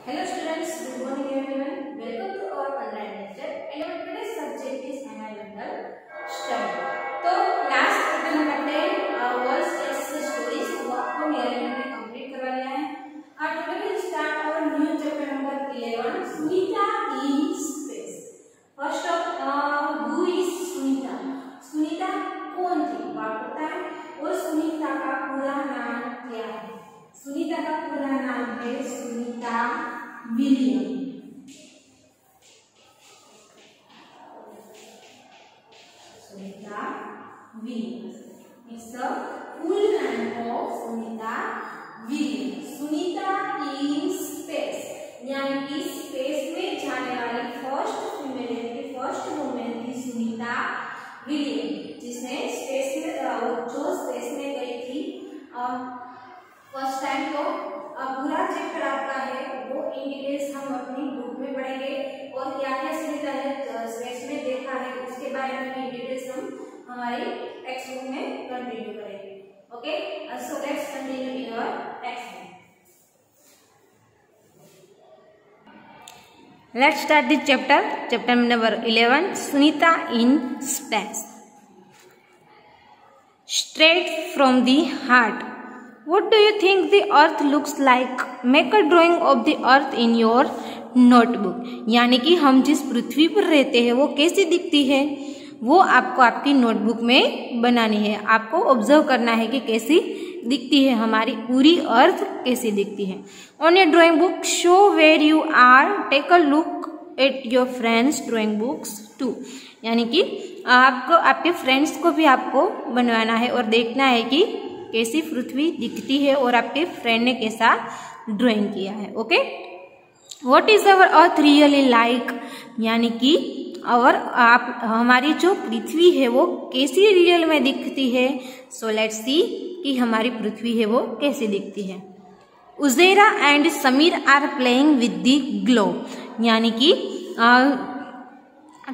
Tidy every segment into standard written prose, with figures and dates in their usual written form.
Hello students, good morning everyone. Welcome to our online lecture and our today's subject is environmental study. तो last chapter number 10 worlds test stories वो आपको मेरे में complete करवा लिया है। और today we start our new chapter number 11 Sunita in space. First of who is Sunita? Sunita कौन थी? बात होता है और सुनीता का पूरा नाम क्या है? सुनीता का पूरा नाम है Sunita William. Sunita William is the full name of Sunita William. Sunita in space यानी कि स्पेस में जाने वाली फर्स्ट फीमेल यानी फर्स्ट वुमेन थी सुनीता विलियम, जिसने स्पेस में जो स्पेस में गई थी फर्स्ट टाइम। तो पूरा चैप्टर आपका है वो इन डिटेल्स हम अपनी बुक में पढ़ेंगे और क्या क्या सुनीता ने स्पेस में देखा है उसके बारे में इन डिटेल्स हम हमारी टेक्स्ट बुक में कंटिन्यू करेंगे। Okay, so let's continue in our text book. Let's start the chapter number 11, Sunita in Space. Straight from the heart. What do you think the earth looks like? Make a drawing of the earth in your notebook. यानी कि हम जिस पृथ्वी पर रहते हैं वो कैसी दिखती है वो आपको आपकी नोटबुक में बनानी है। आपको ऑब्जर्व करना है कि कैसी दिखती है, हमारी पूरी अर्थ कैसी दिखती है। On your drawing book show where you are, take a look at your friends drawing books too. यानी कि आपको आपके फ्रेंड्स को भी आपको बनवाना है और देखना है कि कैसी पृथ्वी दिखती है और आपके फ्रेंड ने कैसा ड्राइंग किया है। Okay, what is our earth really like? यानी कि और आप हमारी जो पृथ्वी है वो कैसी रियल में दिखती है। सो लेट्स सी कि हमारी पृथ्वी है वो कैसी दिखती है। Uzaira and Sameer are playing with the globe. यानी कि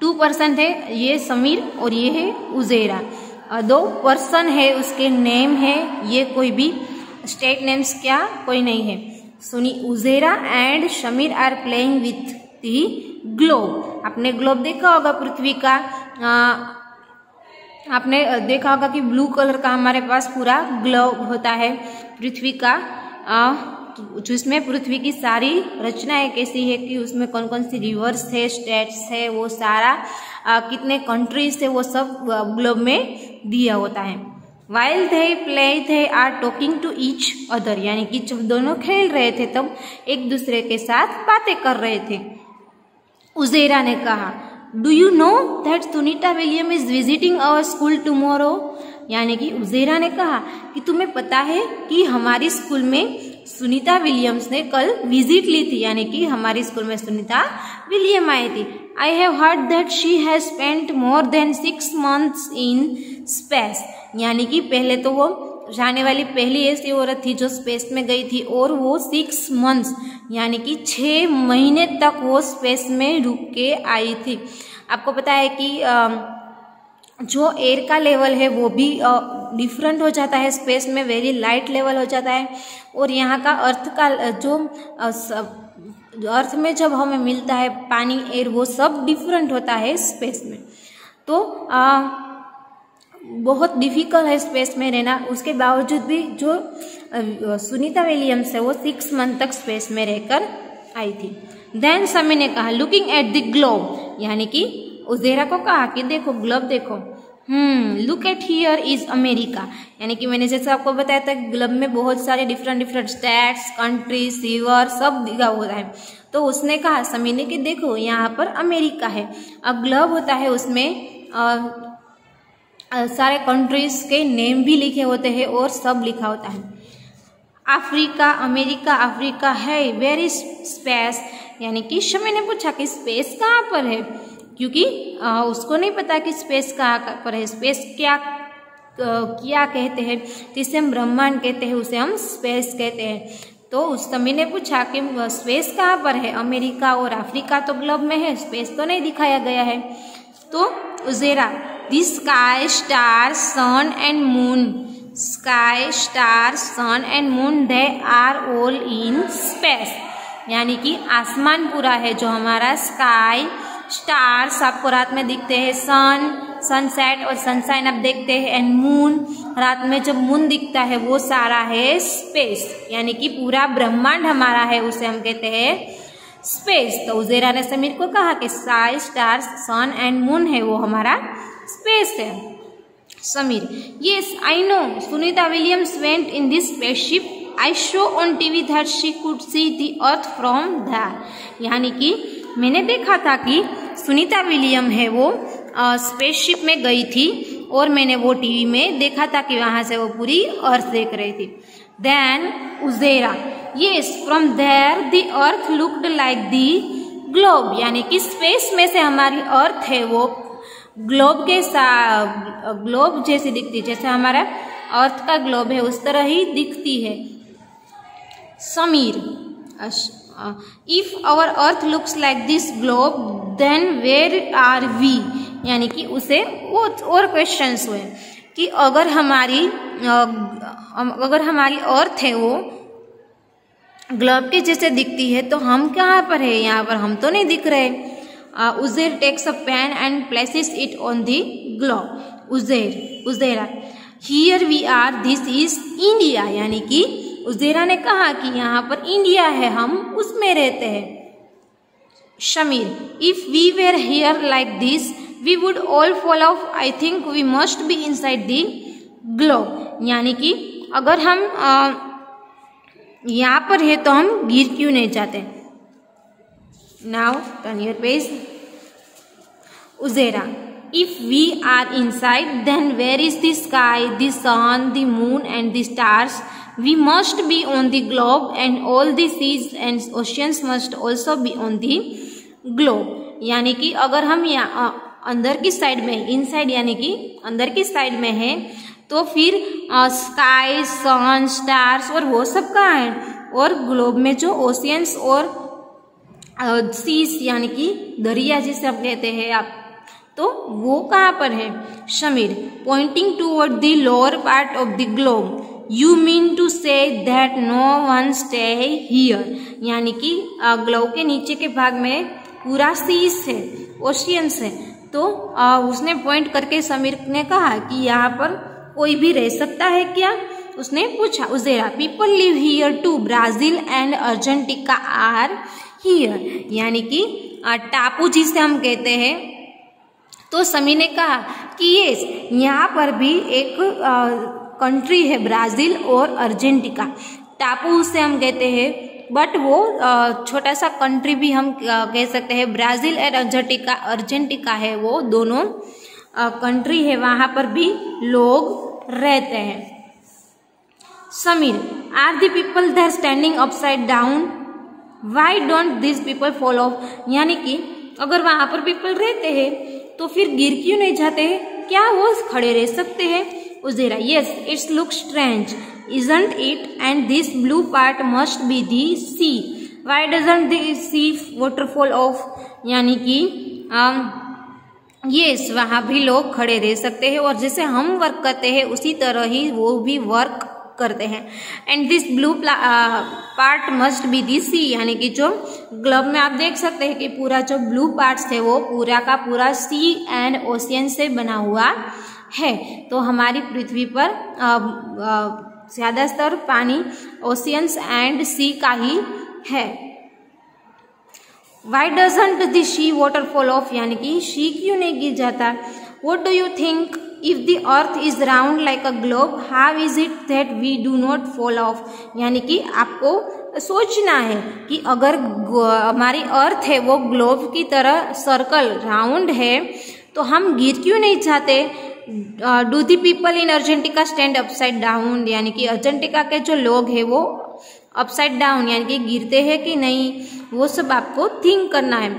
2 पर्सन है, ये समीर और ये है उजेरा। 2 पर्सन है, उसके नेम है, ये कोई भी स्टेट नेम्स क्या कोई नहीं है। सुनी Uzaira and Shamir are playing with the globe. आपने ग्लोब देखा होगा पृथ्वी का, आपने देखा होगा कि ब्लू कलर का हमारे पास पूरा ग्लोब होता है पृथ्वी का, जिसमें पृथ्वी की सारी रचनाएं कैसी है कि उसमें कौन कौन सी रिवर्स है, स्टेट्स है, वो सारा कितने कंट्रीज है वो सब ग्लोब में दिया होता है। While they play they are talking to each other. यानी कि जब दोनों खेल रहे थे तब एक दूसरे के साथ बातें कर रहे थे। उजेरा ने कहा, do you know that Sunita William is visiting our school tomorrow? यानी कि उजेरा ने कहा कि तुम्हें पता है कि हमारी स्कूल में सुनीता विलियम्स ने कल विजिट ली थी। यानी कि हमारी स्कूल में सुनीता विलियम आई थी। I have heard that she has spent more than 6 months in space. यानी कि पहले तो वो जाने वाली पहली ऐसी औरत थी जो स्पेस में गई थी और वो 6 months यानी कि 6 महीने तक वो स्पेस में रुक के आई थी। आपको पता है कि जो एयर का लेवल है वो भी डिफरेंट हो जाता है स्पेस में, वेरी लाइट लेवल हो जाता है। और यहाँ का अर्थ का जो अर्थ में जब हमें मिलता है पानी, एयर, वो सब डिफरेंट होता है स्पेस में। तो बहुत डिफिकल्ट है स्पेस में रहना। उसके बावजूद भी जो सुनीता विलियम्स है वो 6 months तक स्पेस में रहकर आई थी। देन समी ने कहा, लुकिंग एट द ग्लोब। यानी कि उजेरा को कहा कि देखो ग्लोब देखो। Look at here is America. यानी कि मैंने जैसे आपको बताया था ग्लोब में बहुत सारे डिफरेंट स्टेट्स, कंट्रीज, रिवर सब दिखा हुआ है। तो उसने कहा समी ने कि देखो यहाँ पर अमेरिका है। अब ग्लोब होता है उसमें सारे कंट्रीज के नेम भी लिखे होते हैं और सब लिखा होता है। अफ्रीका, अमेरिका, अफ्रीका है, वेयर इज स्पेस? यानी कि शमी ने पूछा कि स्पेस कहाँ पर है, क्योंकि उसको नहीं पता कि स्पेस कहाँ पर है। स्पेस क्या कहते हैं, जिसे हम ब्रह्मांड कहते हैं उसे हम स्पेस कहते हैं। तो उस समी ने पूछा कि स्पेस कहाँ पर है? अमेरिका और अफ्रीका तो ग्लोब में है, स्पेस तो नहीं दिखाया गया है। तो Uzaira, the sky, star, sun and moon. Sky, star, sun and moon, they are all in space. यानी कि आसमान पूरा है, जो हमारा स्काई, स्टार्स आपको रात में दिखते हैं, सन, सनसेट और सनशाइन आप देखते हैं, एंड मून, रात में जब मून दिखता है वो सारा है स्पेस, यानी कि पूरा ब्रह्मांड हमारा है, उसे हम कहते हैं स्पेस। तो उज़ैरा ने समीर को कहा कि sky, stars, sun and moon है वो हमारा स्पेस है। Sameer, yes I know Sunita Williams went in this spaceship, I show on TV that she could see the earth from there, यानी कि मैंने देखा था कि सुनीता विलियम है वो स्पेसशिप में गई थी और मैंने वो टीवी में देखा था कि वहां से वो पूरी अर्थ देख रही थी। Then Uzaira, yes from there the earth looked like the globe, यानी कि स्पेस में से हमारी अर्थ है वो ग्लोब के ग्लोब जैसी दिखती है, जैसे हमारा अर्थ का ग्लोब है उस तरह ही दिखती है। Sameer, if our earth looks like this globe then where are we, यानी कि उसे वो और क्वेश्चंस हुए कि अगर हमारी अर्थ है वो ग्लोब के जैसे दिखती है तो हम कहाँ पर है, यहाँ पर हम तो नहीं दिख रहे। Uzair takes a pen and places it on the globe, Uzaira, here we are, this is India, यानी कि उज़ैरा ने कहा कि यहाँ पर इंडिया है, हम उसमें रहते हैं। Sameer, if we were here like this we would all fall off, I think we must be inside the globe, यानी कि अगर हम यहाँ पर है तो हम गिर क्यों नहीं जाते। Now turn your page. Uzaira, if we are inside then where is the sky, the sun, the moon and the stars, we must be on the globe and all the seas and oceans must also be on the globe, यानी कि अगर हम यहाँ अंदर की side में, inside यानी कि अंदर की साइड में है तो फिर स्काई, सन, स्टार्स और वो सब कहाँ है, और ग्लोब में जो ओशियंस और सीस यानी कि दरिया जिसे आप कहते हैं आप, तो वो कहाँ पर है। Sameer, pointing toward the lower part of the globe, you mean to say that no one stay here, यानी कि ग्लोब के नीचे के भाग में पूरा सीस है, ओशियंस है, तो उसने पॉइंट करके समीर ने कहा कि यहाँ पर कोई भी रह सकता है क्या, उसने पूछा। Uzaira, people live here too, Brazil and Argentina are here, यानी कि टापू जिसे हम कहते हैं, तो समीर ने कहा कि ये यहाँ पर भी एक कंट्री है, ब्राजील और अर्जेंटीना, टापू उसे हम कहते हैं, बट वो छोटा सा कंट्री भी हम कह सकते हैं। ब्राजील और अर्जेंटीना है वो दोनों कंट्री है, वहाँ पर भी लोग रहते हैं। Sameer, are the people there standing upside down, why don't this people fall off, यानी कि अगर वहाँ पर पीपल रहते हैं तो फिर गिर क्यों नहीं जाते हैं, क्या वो खड़े रह सकते हैं। Uzaira, yes it's look strange isn't it, and this blue part must be the sea, why doesn't the sea waterfall off, यानी कि यस वहाँ भी लोग खड़े रह सकते हैं और जैसे हम वर्क करते हैं उसी तरह ही वो भी वर्क करते हैं। And this blue part must be the sea, यानी कि जो ग्लोब में आप देख सकते हैं कि पूरा जो ब्लू पार्ट्स है वो पूरा का पूरा सी एंड ओशियन से बना हुआ है। तो हमारी पृथ्वी पर ज्यादातर पानी ओशियंस एंड सी का ही है। Why doesn't the sea water fall off, यानी कि शी क्यों नहीं गिर जाता। What do you think if the earth is round like a globe, how is it that we do not fall off, यानी कि आपको सोचना है कि अगर हमारी अर्थ है वो ग्लोब की तरह सर्कल राउंड है तो हम गिर क्यों नहीं जाते। Do the people in Argentina stand upside down, यानी कि अर्जेंटीना के जो लोग हैं वो अपसाइड डाउन यानी कि गिरते हैं कि नहीं, वो सब आपको थिंक करना है।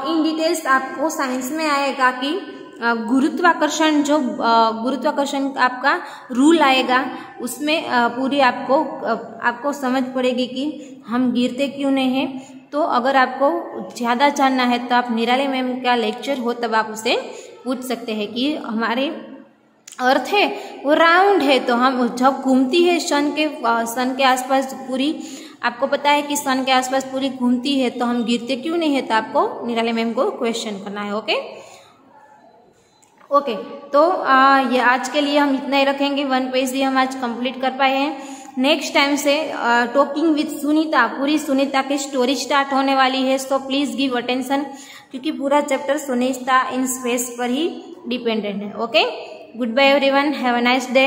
इन डिटेल्स आपको साइंस में आएगा कि गुरुत्वाकर्षण जो गुरुत्वाकर्षण आपका रूल आएगा उसमें पूरी आपको समझ पड़ेगी कि हम गिरते क्यों नहीं हैं। तो अगर आपको ज़्यादा जानना है तो आप निराली मैम का लेक्चर हो तब आप उसे पूछ सकते हैं कि हमारे अर्थ है वो राउंड है तो हम जब घूमती है सन के आसपास पूरी आपको पता है कि सन के आसपास पूरी घूमती है तो हम गिरते क्यों नहीं है, तो आपको निराली मैम को क्वेश्चन करना है। ओके तो ये आज के लिए हम इतना ही रखेंगे। 1 पेज ही हम आज कंप्लीट कर पाए हैं। नेक्स्ट टाइम से टॉकिंग विद सुनीता, पूरी सुनीता की स्टोरी स्टार्ट होने वाली है, सो प्लीज गिव अटेंशन, क्योंकि पूरा चैप्टर सुनीता इन स्पेस पर ही डिपेंडेंट है। Okay, good bye everyone, have a nice day.